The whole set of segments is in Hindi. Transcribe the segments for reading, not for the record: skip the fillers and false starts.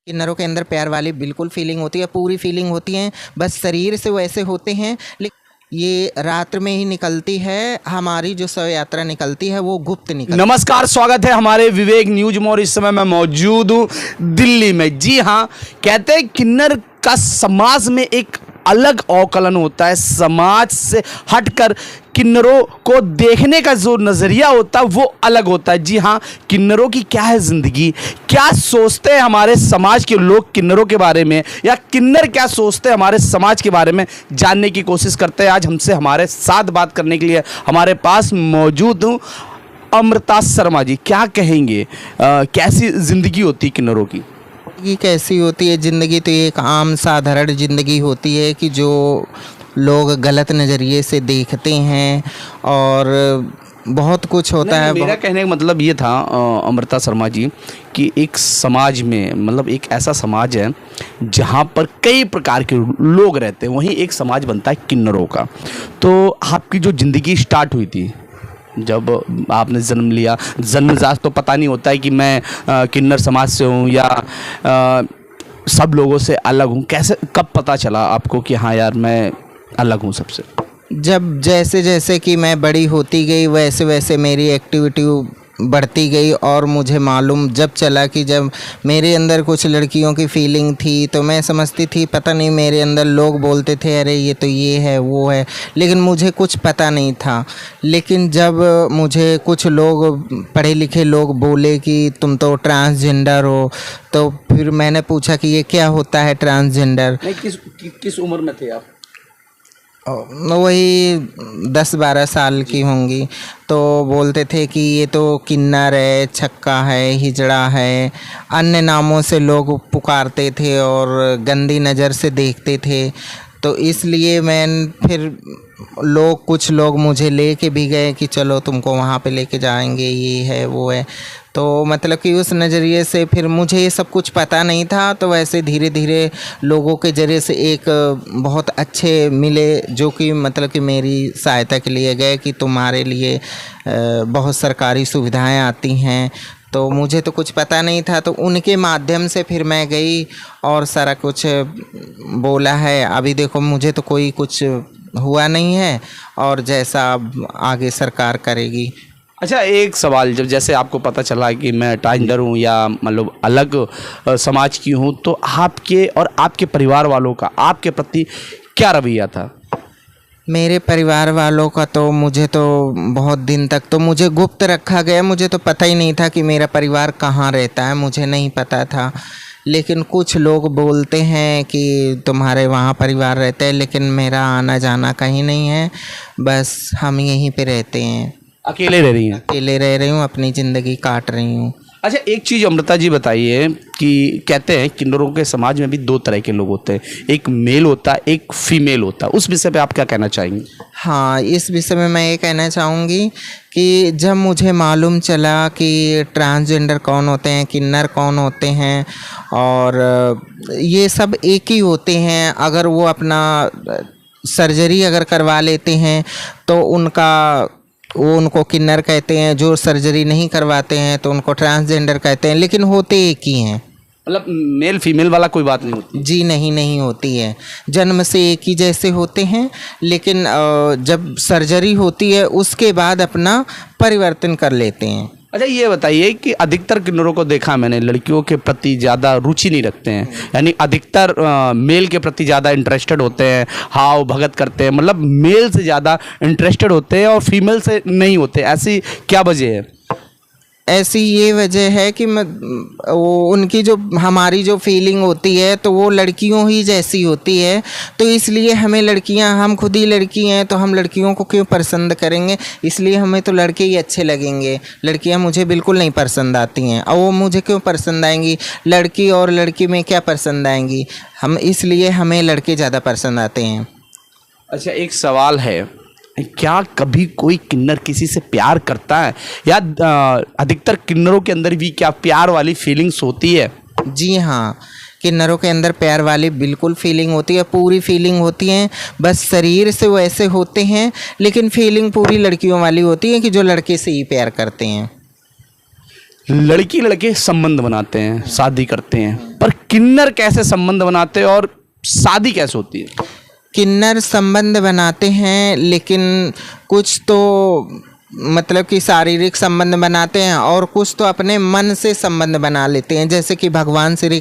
किन्नरों के अंदर प्यार वाली बिल्कुल फीलिंग होती है, पूरी फीलिंग होती है, बस शरीर से वैसे होते हैं, लेकिन ये रात में ही निकलती है। हमारी जो शव यात्रा निकलती है वो गुप्त निकलती है। नमस्कार, स्वागत है हमारे विवेक न्यूज में और इस समय मैं मौजूद हूँ दिल्ली में। जी हाँ, कहते हैं किन्नर का समाज में एक अलग अवकलन होता है। समाज से हटकर किन्नरों को देखने का जो नज़रिया होता है वो अलग होता है। जी हाँ, किन्नरों की क्या है ज़िंदगी, क्या सोचते हैं हमारे समाज के लोग किन्नरों के बारे में, या किन्नर क्या सोचते हैं हमारे समाज के बारे में, जानने की कोशिश करते हैं। आज हमसे हमारे साथ बात करने के लिए हमारे पास मौजूद हूँ अमृता शर्मा जी। क्या कहेंगे, कैसी ज़िंदगी होती है किन्नरों की? ज़िंदगी कैसी होती है? ज़िंदगी तो एक आम साधारण ज़िंदगी होती है कि जो लोग गलत नज़रिए से देखते हैं और बहुत कुछ होता है। मेरा कहने का मतलब ये था अमृता शर्मा जी कि एक समाज में, मतलब एक ऐसा समाज है जहाँ पर कई प्रकार के लोग रहते हैं, वहीं एक समाज बनता है किन्नरों का। तो आपकी जो ज़िंदगी स्टार्ट हुई थी जब आपने जन्म लिया, जन्मजात तो पता नहीं होता है कि मैं किन्नर समाज से हूँ या सब लोगों से अलग हूँ, कैसे कब पता चला आपको कि हाँ यार मैं अलग हूँ सबसे? जब जैसे जैसे कि मैं बड़ी होती गई वैसे वैसे मेरी एक्टिविटी बढ़ती गई और मुझे मालूम जब चला कि जब मेरे अंदर कुछ लड़कियों की फीलिंग थी तो मैं समझती थी पता नहीं, मेरे अंदर लोग बोलते थे अरे ये तो ये है वो है, लेकिन मुझे कुछ पता नहीं था। लेकिन जब मुझे कुछ लोग, पढ़े लिखे लोग बोले कि तुम तो ट्रांसजेंडर हो, तो फिर मैंने पूछा कि ये क्या होता है ट्रांसजेंडर। किस उम्र में थे आप? वही 10-12 साल की होंगी। तो बोलते थे कि ये तो किन्नर है, छक्का है, हिजड़ा है, अन्य नामों से लोग पुकारते थे और गंदी नज़र से देखते थे। तो इसलिए फिर कुछ लोग मुझे लेके भी गए कि चलो तुमको वहाँ पे लेके जाएंगे, ये है वो है। तो मतलब कि उस नज़रिए से फिर मुझे ये सब कुछ पता नहीं था। तो वैसे धीरे धीरे लोगों के ज़रिए से एक बहुत अच्छे मिले जो कि मतलब कि मेरी सहायता के लिए गए कि तुम्हारे लिए बहुत सरकारी सुविधाएं आती हैं। तो मुझे तो कुछ पता नहीं था, तो उनके माध्यम से फिर मैं गई और सारा कुछ बोला है। अभी देखो मुझे तो कोई कुछ हुआ नहीं है और जैसा आगे सरकार करेगी। अच्छा, एक सवाल, जब जैसे आपको पता चला कि मैं ट्रांसजेंडर हूँ या मतलब अलग समाज की हूँ, तो आपके और आपके परिवार वालों का आपके प्रति क्या रवैया था? मेरे परिवार वालों का तो मुझे तो बहुत दिन तक तो मुझे गुप्त रखा गया। मुझे तो पता ही नहीं था कि मेरा परिवार कहाँ रहता है, मुझे नहीं पता था। लेकिन कुछ लोग बोलते हैं कि तुम्हारे वहाँ परिवार रहते हैं, लेकिन मेरा आना जाना कहीं नहीं है, बस हम यहीं पे रहते हैं। अकेले रह रही हैं? अकेले रह रही हूँ, अपनी ज़िंदगी काट रही हूँ। अच्छा, एक चीज़ अमृता जी बताइए कि कहते हैं किन्नरों के समाज में भी दो तरह के लोग होते हैं, एक मेल होता है, एक फीमेल होता है। उस विषय पे आप क्या कहना चाहेंगे? हाँ, इस विषय में मैं ये कहना चाहूँगी कि जब मुझे मालूम चला कि ट्रांसजेंडर कौन होते हैं, किन्नर कौन होते हैं, और ये सब एक ही होते हैं। अगर वो अपना सर्जरी अगर करवा लेते हैं तो उनको किन्नर कहते हैं, जो सर्जरी नहीं करवाते हैं तो उनको ट्रांसजेंडर कहते हैं, लेकिन होते एक ही हैं। मतलब मेल फीमेल वाला कोई बात नहीं होती? जी नहीं होती है। जन्म से एक ही जैसे होते हैं, लेकिन जब सर्जरी होती है उसके बाद अपना परिवर्तन कर लेते हैं। अच्छा, ये बताइए कि अधिकतर किन्नरों को देखा मैंने लड़कियों के प्रति ज़्यादा रुचि नहीं रखते हैं, यानी अधिकतर मेल के प्रति ज़्यादा इंटरेस्टेड होते हैं, हाव भगत करते हैं, मतलब मेल से ज़्यादा इंटरेस्टेड होते हैं और फीमेल से नहीं होते। ऐसी क्या वजह है? ऐसी ये वजह है कि वो उनकी जो हमारी जो फीलिंग होती है तो वो लड़कियों ही जैसी होती है। तो इसलिए हमें लड़कियां, हम खुद ही लड़की हैं तो हम लड़कियों को क्यों पसंद करेंगे, इसलिए हमें तो लड़के ही अच्छे लगेंगे। लड़कियां मुझे बिल्कुल नहीं पसंद आती हैं, और वो मुझे क्यों पसंद आएंगी? लड़की और लड़की में क्या पसंद आएंगी? इसलिए हमें लड़के ज़्यादा पसंद आते हैं। अच्छा, एक सवाल है, क्या कभी कोई किन्नर किसी से प्यार करता है, या अधिकतर किन्नरों के अंदर भी क्या प्यार वाली फीलिंग्स होती है? जी हाँ, किन्नरों के अंदर प्यार वाली बिल्कुल फीलिंग होती है, पूरी फीलिंग होती है, बस शरीर से वैसे होते हैं, लेकिन फीलिंग पूरी लड़कियों वाली होती है कि जो लड़के से ही प्यार करते हैं। लड़की लड़के संबंध बनाते हैं, शादी करते हैं, पर किन्नर कैसे संबंध बनाते हैं और शादी कैसे होती है? किन्नर संबंध बनाते हैं, लेकिन कुछ तो मतलब कि शारीरिक संबंध बनाते हैं और कुछ तो अपने मन से संबंध बना लेते हैं। जैसे कि भगवान श्री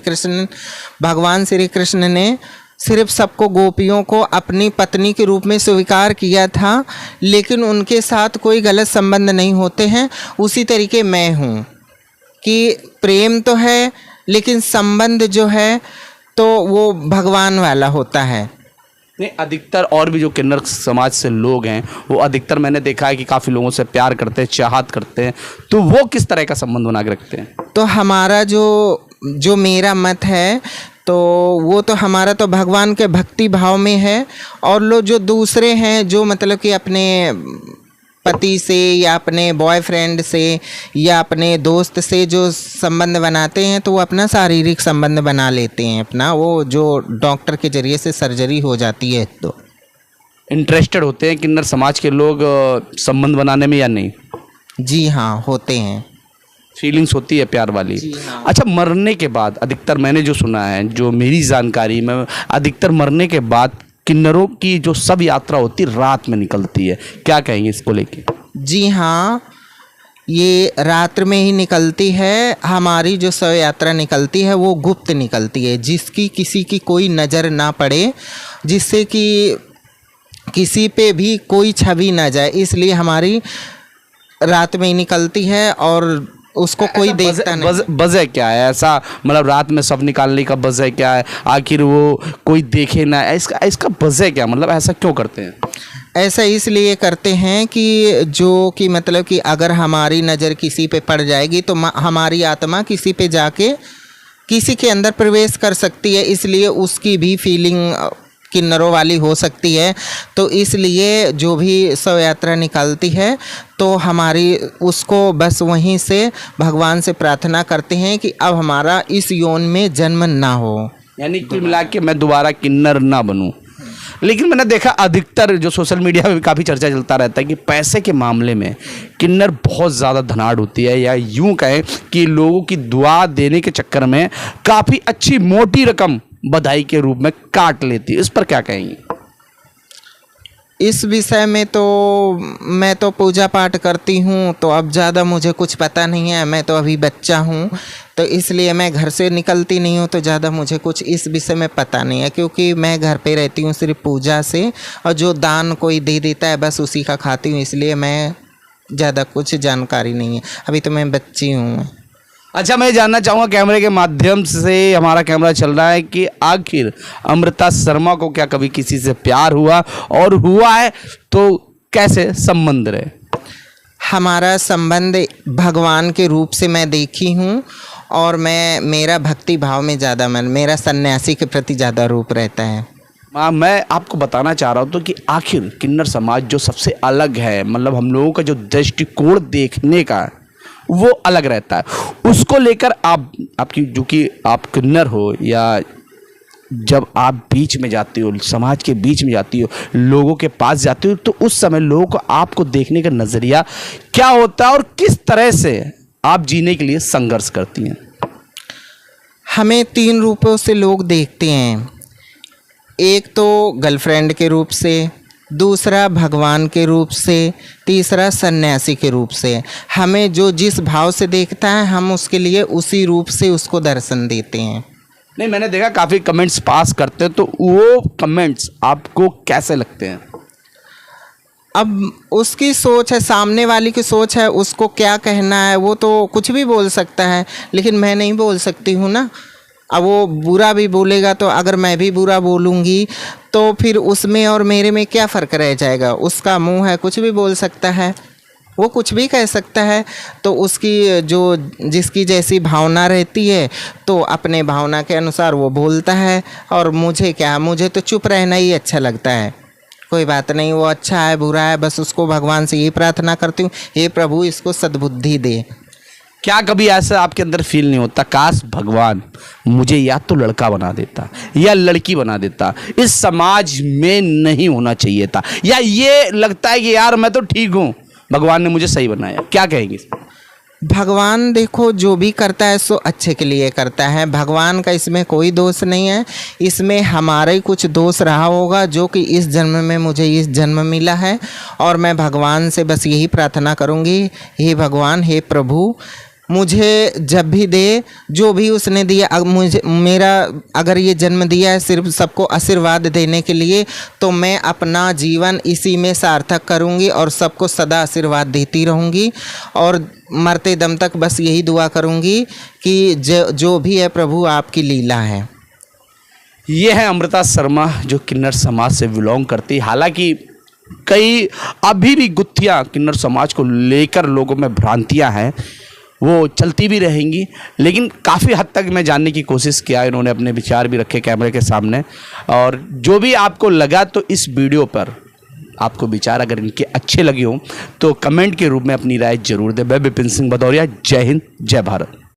कृष्ण ने सिर्फ सबको गोपियों को अपनी पत्नी के रूप में स्वीकार किया था, लेकिन उनके साथ कोई गलत संबंध नहीं होते हैं। उसी तरीके मैं हूँ कि प्रेम तो है, लेकिन संबंध जो है तो वो भगवान वाला होता है। नहीं, अधिकतर और भी जो किन्नर समाज से लोग हैं वो अधिकतर मैंने देखा है कि काफ़ी लोगों से प्यार करते हैं, चाहत करते हैं, तो वो किस तरह का संबंध बना के रखते हैं? तो हमारा जो मेरा मत है तो वो तो हमारा तो भगवान के भक्ति भाव में है। और लोग जो दूसरे हैं जो मतलब कि अपने पति से या अपने बॉयफ्रेंड से या अपने दोस्त से जो संबंध बनाते हैं तो वो अपना शारीरिक संबंध बना लेते हैं अपना, वो जो डॉक्टर के जरिए से सर्जरी हो जाती है। तो इंटरेस्टेड होते हैं किन्नर समाज के लोग संबंध बनाने में या नहीं? जी हाँ, होते हैं। फीलिंग्स होती है प्यार वाली। हाँ। अच्छा, मरने के बाद अधिकतर मैंने जो सुना है, जो मेरी जानकारी में, अधिकतर मरने के बाद किन्नरों की जो सब यात्रा होती है रात में निकलती है, क्या कहेंगे इसको लेके? जी हाँ, ये रात्र में ही निकलती है। हमारी जो शव यात्रा निकलती है वो गुप्त निकलती है, जिसकी किसी की कोई नज़र ना पड़े, जिससे कि किसी पे भी कोई छवि ना जाए, इसलिए हमारी रात में ही निकलती है और उसको कोई देखता नहीं। वजह क्या है ऐसा, मतलब रात में सब निकालने का वजह क्या है? आखिर वो कोई देखे ना, इसका वजह क्या, मतलब ऐसा क्यों करते हैं? ऐसा इसलिए करते हैं कि मतलब कि अगर हमारी नज़र किसी पे पड़ जाएगी तो हमारी आत्मा किसी पे जाके किसी के अंदर प्रवेश कर सकती है, इसलिए उसकी भी फीलिंग किन्नरों वाली हो सकती है। तो इसलिए जो भी शव यात्रा निकलती है तो हमारी उसको बस वहीं से भगवान से प्रार्थना करते हैं कि अब हमारा इस यौन में जन्म ना हो, यानी कुल मिला के मैं दोबारा किन्नर ना बनूं। लेकिन मैंने देखा अधिकतर जो सोशल मीडिया में काफ़ी चर्चा चलता रहता है कि पैसे के मामले में किन्नर बहुत ज़्यादा धनाढ़ होती है, या यूं कहें कि लोगों की दुआ देने के चक्कर में काफ़ी अच्छी मोटी रकम बधाई के रूप में काट लेती है। इस पर क्या कहेंगे? इस विषय में तो मैं तो पूजा पाठ करती हूँ, तो अब ज़्यादा मुझे कुछ पता नहीं है। मैं तो अभी बच्चा हूँ, तो इसलिए मैं घर से निकलती नहीं हूँ, तो ज़्यादा मुझे कुछ इस विषय में पता नहीं है, क्योंकि मैं घर पे रहती हूँ सिर्फ पूजा से, और जो दान कोई दे देता है बस उसी का खाती हूँ, इसलिए मैं ज़्यादा कुछ जानकारी नहीं है। अभी तो मैं बच्ची हूँ। अच्छा, मैं जानना चाहूँगा, कैमरे के माध्यम से हमारा कैमरा चल रहा है, कि आखिर अमृता शर्मा को क्या कभी किसी से प्यार हुआ, और हुआ है तो कैसे संबंध रहे? हमारा संबंध भगवान के रूप से मैं देखी हूँ, और मेरा भक्ति भाव में ज़्यादा मेरा सन्यासी के प्रति ज़्यादा रूप रहता है। मैं आपको बताना चाह रहा हूँ तो कि आखिर किन्नर समाज जो सबसे अलग है, मतलब हम लोगों का जो दृष्टिकोण देखने का वो अलग रहता है, उसको लेकर आपकी जो कि आप किन्नर हो, या जब आप बीच में जाती हो, समाज के बीच में जाती हो, लोगों के पास जाती हो, तो उस समय लोगों को आपको देखने का नज़रिया क्या होता है और किस तरह से आप जीने के लिए संघर्ष करती हैं? हमें 3 रूपों से लोग देखते हैं। एक तो गर्लफ्रेंड के रूप से, दूसरा भगवान के रूप से, तीसरा सन्यासी के रूप से। हमें जो जिस भाव से देखता है हम उसके लिए उसी रूप से उसको दर्शन देते हैं। नहीं, मैंने देखा काफ़ी कमेंट्स पास करते हैं, तो वो कमेंट्स आपको कैसे लगते हैं? अब उसकी सोच है, सामने वाली की सोच है, उसको क्या कहना है वो तो कुछ भी बोल सकता है, लेकिन मैं नहीं बोल सकती हूँ ना। अब वो बुरा भी बोलेगा तो अगर मैं भी बुरा बोलूँगी तो फिर उसमें और मेरे में क्या फ़र्क रह जाएगा? उसका मुंह है, कुछ भी बोल सकता है, वो कुछ भी कह सकता है। तो उसकी जिसकी जैसी भावना रहती है तो अपने भावना के अनुसार वो बोलता है। और मुझे क्या, मुझे तो चुप रहना ही अच्छा लगता है। कोई बात नहीं, वो अच्छा है बुरा है, बस उसको भगवान से ये प्रार्थना करती हूँ, हे प्रभु इसको सद्बुद्धि दे। क्या कभी ऐसा आपके अंदर फील नहीं होता, काश भगवान मुझे या तो लड़का बना देता या लड़की बना देता, इस समाज में नहीं होना चाहिए था, या ये लगता है कि यार मैं तो ठीक हूँ, भगवान ने मुझे सही बनाया? क्या कहेंगे? भगवान देखो जो भी करता है सो अच्छे के लिए करता है। भगवान का इसमें कोई दोष नहीं है। इसमें हमारा ही कुछ दोष रहा होगा जो कि इस जन्म में मुझे इस जन्म मिला है। और मैं भगवान से बस यही प्रार्थना करूँगी, हे भगवान, हे प्रभु, मुझे जब भी दे, जो भी उसने दिया, मुझे मेरा अगर ये जन्म दिया है सिर्फ सबको आशीर्वाद देने के लिए, तो मैं अपना जीवन इसी में सार्थक करूँगी और सबको सदा आशीर्वाद देती रहूँगी। और मरते दम तक बस यही दुआ करूँगी कि जो भी है प्रभु आपकी लीला है। ये है अमृता शर्मा जो किन्नर समाज से बिलोंग करती। हालांकि कई अभी भी गुत्थियाँ किन्नर समाज को लेकर लोगों में भ्रांतियाँ हैं, वो चलती भी रहेंगी, लेकिन काफ़ी हद तक मैं जानने की कोशिश किया। इन्होंने अपने विचार भी रखे कैमरे के सामने। और जो भी आपको लगा तो इस वीडियो पर आपको विचार अगर इनके अच्छे लगे हों तो कमेंट के रूप में अपनी राय जरूर दें। मैं विपिन सिंह भदौरिया, जय हिंद, जय भारत।